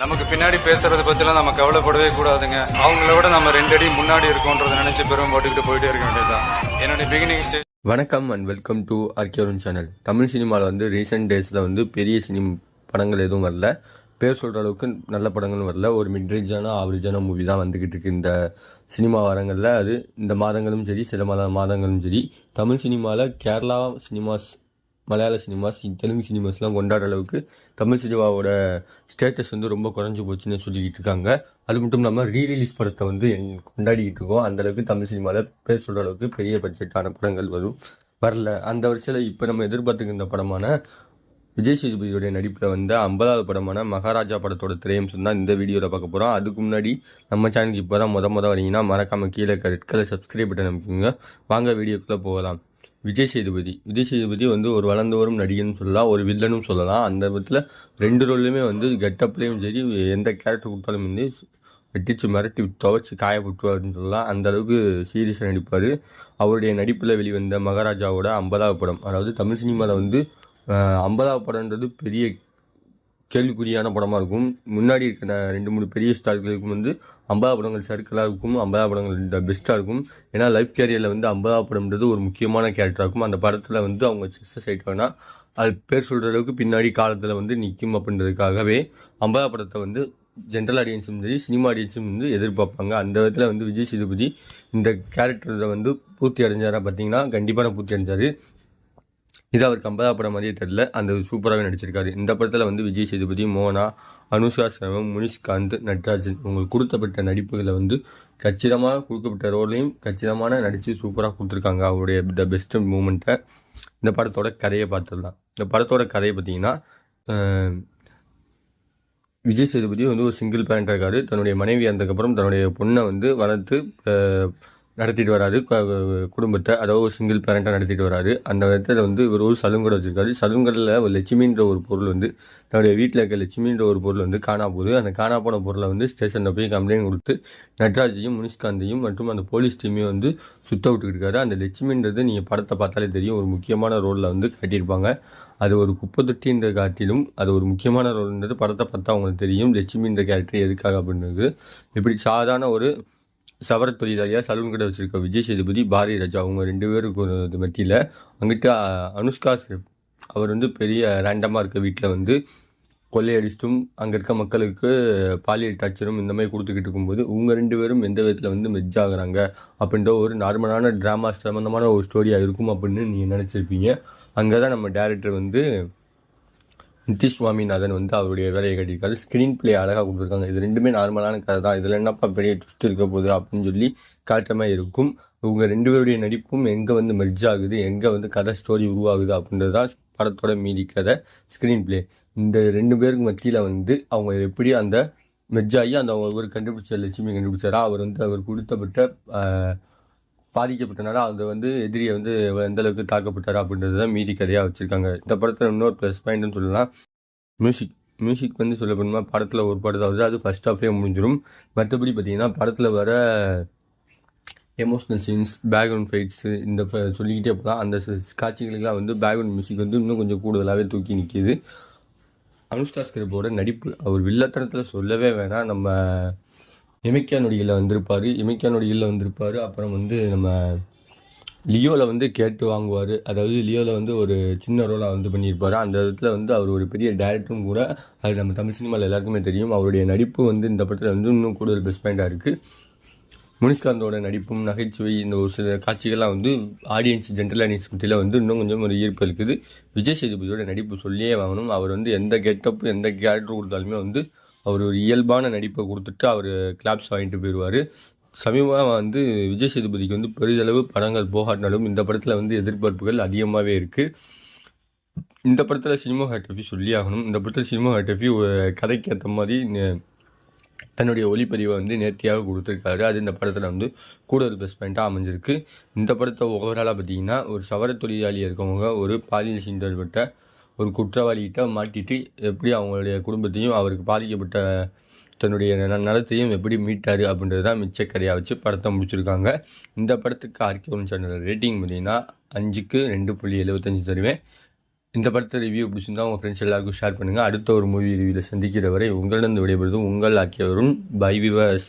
நமக்கு பின்னாடி பேசுறத பத்திலாம் நம்ம கவலைப்படவே கூடாதுங்க. அவங்கள விட நம்ம 2 அடி முன்னாடி இருக்கோன்றதை நினைச்சு பெரும் போட்டுக்கிட்டு போயிட்டே இருக்க வேண்டியதுதான். என்னோட பிகினிங் ஸ்டேஜ். வணக்கம் அண்ட் வெல்கம் டு ஆர்கியோரன் சேனல். தமிழ் சினிமாவில் வந்து ரீசெண்ட் டேஸில் வந்து பெரிய படங்கள் எதுவும் வரல, பேர் சொல்கிற அளவுக்கு நல்ல படங்களும் வரல. ஒரு மிட்ரேஜான ஆவரேஜான மூவி தான் வந்துக்கிட்டு இருக்கு இந்த சினிமா வாரங்களில். அது இந்த மாதங்களும் சரி, சில மாதங்களும் சரி, தமிழ் சினிமாவில் கேரளா சினிமாஸ், மலையாள சினிமாஸ், தெலுங்கு சினிமாஸ்லாம் கொண்டாடுற அளவுக்கு தமிழ் சினிமாவோட ஸ்டேட்டஸ் வந்து ரொம்ப குறைஞ்சி போச்சுன்னு சொல்லிக்கிட்டு இருக்காங்க. அது மட்டும் இல்லாமல் ரீரிலீஸ் படத்தை வந்து கொண்டாடிக்கிட்டு இருக்கோம். அந்தளவுக்கு தமிழ் சினிமாவில் பேர் சொல்கிற அளவுக்கு பெரிய பட்ஜெட்டான படங்கள் வரல. அந்த வருஷத்தில் இப்போ நம்ம எதிர்பார்த்துக்கிற படமான விஜய் சேதுபதியோடைய நடிப்பில் வந்து 50வது படமான மகாராஜா படத்தோட திரையம்சம் தான் இந்த வீடியோவில் பார்க்க போகிறோம். அதுக்கு முன்னாடி நம்ம சேனலுக்கு இப்போ தான் முத வரீங்கன்னா மறக்காமல் கீழே ரெட் கலர் சப்ஸ்கிரைப் பட்டன் அமைக்குங்க. வாங்க வீடியோக்குள்ளே போகலாம். விஜய் சேதுபதி வந்து ஒரு வளர்ந்து வரும் நடிகன்னு சொல்லலாம், ஒரு வில்லனும் சொல்லலாம். அந்த விதத்தில் 2 ரோல்லையுமே வந்து கெட்டப்லேயும் சரி, எந்த கேரக்டர் கொடுத்தாலும் வந்து வெட்டிச்சு மிரட்டி துவைச்சி காயப்பட்டுவாருன்னு சொல்லலாம். அந்த அளவுக்கு சீரியஸாக நடிப்பார். அவருடைய நடிப்பில் வெளிவந்த மகாராஜாவோட 50வது படம், அதாவது தமிழ் சினிமாவில் வந்து 50வது படம்ன்றது பெரிய கேள்விக்குறியான படமாக இருக்கும். முன்னாடி இருக்கிற 2-3 பெரிய ஸ்டார்களுக்கும் வந்து 50 படங்கள் சர்க்கிளாக இருக்கும், 50 படங்கள் பெஸ்ட்டாக இருக்கும். ஏன்னா லைஃப் கேரியரில் வந்து 50 படம்ன்றது ஒரு முக்கியமான கேரக்டராக இருக்கும். அந்த படத்தில் வந்து அவங்க சக்ஸஸ் ஆகிட்டாங்கன்னா அது பேர் சொல்கிற அளவுக்கு பின்னாடி காலத்தில் வந்து நிற்கும் அப்படின்றதுக்காகவே 50 படத்தை வந்து ஜென்ரல் ஆடியன்ஸும் சரி, சினிமா ஆடியன்ஸும் வந்து எதிர்பார்ப்பாங்க. அந்த விதத்தில் வந்து விஜய் சேதுபதி இந்த கேரக்டரை வந்து பூர்த்தி அடைஞ்சாரா பார்த்தீங்கன்னா கண்டிப்பாக பூர்த்தி அடைஞ்சார். இது அவருக்கு 50 படம் மாதிரியே தெரியல, அந்த சூப்பராகவே நடிச்சிருக்காரு. இந்த படத்தில் வந்து விஜய் சேதுபதி, மோனா, அனுஷ்கா சர்மா, முனிஷ்காந்த், நட்ராஜன் உங்களுக்கு கொடுக்கப்பட்ட நடிப்புகளை வந்து கச்சிதமாக கொடுக்கப்பட்ட ரோலையும் கச்சிதமான நடித்து சூப்பராக கொடுத்துருக்காங்க. அவருடைய த பெஸ்ட் மூமெண்ட்டை. இந்த படத்தோட கதையை பார்த்துடலாம். இந்த படத்தோட கதையை பார்த்தீங்கன்னா, விஜய் சேதுபதி வந்து ஒரு சிங்கிள் பேரண்டாக இருக்காரு. தன்னுடைய மனைவி இறந்ததுக்கப்புறம் தன்னுடைய பொண்ணை வந்து வளர்த்து நடத்திட்டு வராரு குடும்பத்தை, அதாவது ஒரு சிங்கிள் பேரண்டாக நடத்திட்டு வராரு. அந்த இடத்துல வந்து இவர் ஒரு சலூன் வச்சுருக்காரு. சலூன்கடையில் ஒரு லட்சுமின்ற ஒரு பொருள் வந்து தன்னுடைய வீட்டில் இருக்க லட்சுமின்ற ஒரு பொருள் வந்து காணா போகுது. அந்த காணா போன பொருளை வந்து ஸ்டேஷனில் போய் கம்ப்ளைண்ட் கொடுத்து நட்ராஜையும் முனிஷ்காந்தையும் மற்றும் அந்த போலீஸ் டீமையும் வந்து சுத்த விட்டுக்கிட்டு இருக்காரு. அந்த லட்சுமின்றது நீங்கள் படத்தை பார்த்தாலே தெரியும், ஒரு முக்கியமான ரோலில் வந்து காட்டியிருப்பாங்க. அது ஒரு குப்பை தொட்டின்ற காட்டிலும் அது ஒரு முக்கியமான ரோல்ன்றது படத்தை பார்த்தா அவங்களுக்கு தெரியும். லட்சுமின்ற கேரக்டர் எதுக்காக அப்படின்றது. இப்படி சாதாரண ஒரு சவர தொழிலாளியாக சலூன் கடை வச்சுருக்க விஜய் சேதுபதி, பாரதி ராஜா அவங்க 2 பேருக்கு மத்தியில் அங்கிட்ட அனுஷ்கா அவர் வந்து பெரிய ரேண்டமாக இருக்க வீட்டில் வந்து கொள்ளையடிச்சிட்டும் அங்கே இருக்க மக்களுக்கு பாலியல் டார்ச்சரும் இந்த மாதிரி கொடுத்துக்கிட்டு இருக்கும்போது உங்கள் 2 பேரும் எந்த விதத்தில் வந்து மெர்ஜ் ஆகுறாங்க அப்படின்ற ஒரு நார்மலான ட்ராமா சம்மந்தமான ஒரு ஸ்டோரியாக இருக்கும் அப்படின்னு நீங்கள் நினச்சிருப்பீங்க. அங்கே தான் நம்ம டேரக்டர் வந்து நிதிஷ் சுவாமிநாதன் வந்து அவருடைய வேலையை கட்டியிருக்காரு. ஸ்க்ரீன் பிளே அழகாக கொடுத்துருக்காங்க. இது 2மே நார்மலான கதை தான், இதில் என்னப்பா பெரிய ட்விஸ்ட் இருக்க போகுது அப்படின்னு சொல்லி காட்டுற மாதிரி இருக்கும். இவங்க 2 பேருடைய நடிப்பும் எங்கே வந்து மெர்ஜ் ஆகுது, எங்கே வந்து கதை ஸ்டோரி உருவாகுது அப்படின்றது தான் படத்தோட மீதி கதை, ஸ்க்ரீன் பிளே. இந்த 2 பேருக்கு மத்தியில் வந்து அவங்க எப்படி அந்த மெர்ஜ் ஆகி அந்த ஒரு கண்டுபிடிச்ச லட்சுமி கண்டுபிடிச்சாரா, அவர் வந்து அவர் கொடுத்தப்பட்ட பாதிக்கப்பட்டனால அந்த வந்து எதிரியை வந்து எந்த அளவுக்கு தாக்கப்பட்டாரா அப்படின்றது தான் மீதி கதையாக வச்சுருக்காங்க. இந்த படத்தில் இன்னொரு ப்ளஸ் பாயிண்ட்னு சொல்லலாம், மியூசிக் வந்து சொல்ல போனோம்னா படத்தில் ஒரு படத்தை வருது, அது ஃபர்ஸ்ட் ஹாஃப்லேயே முடிஞ்சிடும். மற்றபடி பார்த்திங்கன்னா படத்தில் வர எமோஷ்னல் சீன்ஸ், பேக்ரவுண்ட் ஃபைட்ஸு இந்த சொல்லிக்கிட்டே போகலாம். அந்த காட்சிகளுக்கெல்லாம் வந்து பேக்ரவுண்ட் மியூசிக் வந்து இன்னும் கொஞ்சம் கூடுதலாகவே தூக்கி நிற்கிது. அனுஷ்கா ஸ்கிரிப்போட நடிப்பு அவர் வில்லத்தனத்தில் சொல்லவே வேணாம். நம்ம எமிக்கா நொடிகளில் வந்திருப்பார். அப்புறம் வந்து நம்ம லியோவில் வந்து கேட்டு வாங்குவார். அதாவது லியோவில் வந்து ஒரு சின்ன ரோலாக வந்து பண்ணியிருப்பார். அந்த விதத்தில் வந்து அவர் ஒரு பெரிய டைரக்டரும் கூட. அது நம்ம தமிழ் சினிமாவில் எல்லாருக்குமே தெரியும். அவருடைய நடிப்பு வந்து இந்த படத்தில் வந்து இன்னும் கூடுதல் பெஸ்ட் பாயிண்டாக இருக்குது. முனிஷ்காந்தோட நடிப்பும் நகைச்சுவை இந்த ஒரு சில காட்சிகள்லாம் வந்து ஜென்ரல் ஆடியன்ஸ் மத்தியில் வந்து இன்னும் கொஞ்சம் ஒரு ஈர்ப்பு இருக்குது. விஜய் சேதுபதியோட நடிப்பு சொல்லியே வாங்கணும். அவர் வந்து எந்த கெட்டப்பு எந்த கேரக்டர் கொடுத்தாலுமே வந்து அவர் ஒரு இயல்பான நடிப்பை கொடுத்துட்டு அவர் கிளாப்ஸ் வாங்கிட்டு போயிடுவார். சமீபமாக வந்து விஜய் சேதுபதிக்கு வந்து பெரிதளவு படங்கள் போகாட்டினாலும் இந்த படத்தில் வந்து எதிர்பார்ப்புகள் அதிகமாகவே இருக்குது. இந்த படத்தில் சினிமோகிராஃபி சொல்லி ஆகணும். இந்த படத்தில் சினிமோகிராஃபி கதைக்கு ஏற்ற மாதிரி தன்னுடைய ஒளிப்பதிவை வந்து நேர்த்தியாக கொடுத்துருக்காரு. அது இந்த படத்தில் வந்து கூடுதல் ப்ளஸ் பாயிண்ட்டாக அமைஞ்சிருக்கு. இந்த படத்தை ஓவராலாக பார்த்தீங்கன்னா ஒரு சவர தொழிலாளியாக இருக்கவங்க ஒரு பாலியல் சீண்டப்பட்ட ஒரு குற்றவாளிகிட்ட மாட்டிட்டு எப்படி அவங்களுடைய குடும்பத்தையும் அவருக்கு பாதிக்கப்பட்ட தன்னுடைய நலத்தையும் எப்படி மீட்டார் அப்படின்றது தான் மிச்ச கதையாக வச்சு படத்தை முடிச்சிருக்காங்க. இந்த படத்துக்கு ஆர்கியோரன் சேனல் ரேட்டிங் பார்த்தீங்கன்னா 5க்கு 2.75 தருவேன். இந்த படத்தை ரிவ்யூ பிடிச்சிருந்தா உங்கள் ஃப்ரெண்ட்ஸ் எல்லாருக்கும் ஷேர் பண்ணுங்கள். அடுத்த ஒரு மூவி ரிவ்யூவில் சந்திக்கிற வரை உங்களிடம் விடைபெறுவது உங்கள் ஆக்கியவரும் பை விவர்ஸ்.